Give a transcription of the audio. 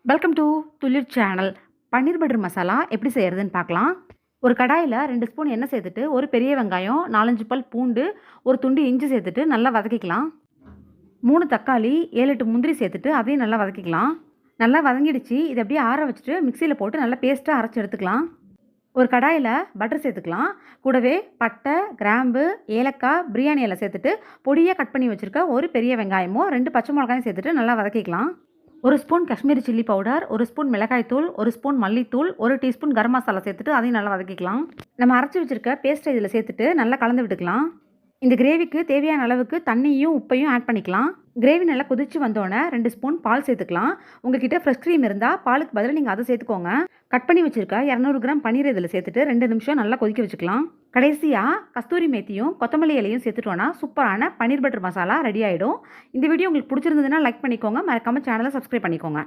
Welcome to துளிர் channel. பன்னீர் butter masala எப்படி செய்கிறதுன்னு பார்க்கலாம். ஒரு கடாயில் 2 ஸ்பூன் எண்ணெய் சேர்த்துட்டு ஒரு பெரிய வெங்காயம், 4-5 பல் பூண்டு, ஒரு துண்டு இஞ்சி சேர்த்துட்டு நல்லா வதக்கிக்கலாம். 3 தக்காளி, 7-8 முந்திரி சேர்த்துட்டு அதையும் நல்லா வதக்கிக்கலாம். நல்லா வதங்கிடுச்சு. இதை அப்படியே ஆற வச்சுட்டு மிக்சியில் போட்டு நல்லா பேஸ்ட்டாக அரைச்சி எடுத்துக்கலாம். ஒரு கடாயில் பட்டர் சேர்த்துக்கலாம். கூடவே பட்டை, கிராம்பு, ஏலக்காய், பிரியாணி இலை சேர்த்துட்டு பொடியாக கட் பண்ணி வச்சுருக்க ஒரு பெரிய வெங்காயமும் 2 பச்சை மிளகாயும் சேர்த்துட்டு நல்லா வதக்கிக்கலாம். 1 spoon Kashmiri chilli powder, 1 spoon மிளகாய்த்தூள், 1 ஸ்பூன் மல்லித்தூள், 1 டீஸ்பூன் கரம் மசாலா சேர்த்துட்டு அதையும் நல்லா வதக்கிக்கலாம். நம்ம அரைச்சி வச்சுருக்க பேஸ்ட்டை இதில் சேர்த்துட்டு நல்லா கலந்து விட்டுக்கலாம். இந்த கிரேவிக்கு தேவையான அளவுக்கு தண்ணியும் உப்பையும் ஆட் பண்ணிக்கலாம். கிரேவி நல்லா கொதிச்சு வந்தோடனே 2 ஸ்பூன் பால் சேர்த்துக்கலாம். உங்ககிட்ட ஃப்ரெஷ் க்ரீம் இருந்தால் பாலுக்கு பதிலாக நீங்கள் அதை சேர்த்துக்கோங்க. கட் பண்ணி வச்சுருக்க 200 கிராம் பன்னீர் இதில் சேர்த்துட்டு 2 நிமிஷம் நல்லா கொதிக்க வச்சுக்கலாம். கடைசியாக கஸ்தூரி மேத்தியும் கொத்தமல்லி இலையும் சேர்த்துட்டோன்னா சூப்பரான பன்னீர் பட்டர் மசாலா ரெடி ஆகிடும். இந்த வீடியோ உங்களுக்கு பிடிச்சிருந்ததுன்னா லைக் பண்ணிக்கோங்க. மறக்காம சேனலை சப்ஸ்கிரைப் பண்ணிக்கோங்க.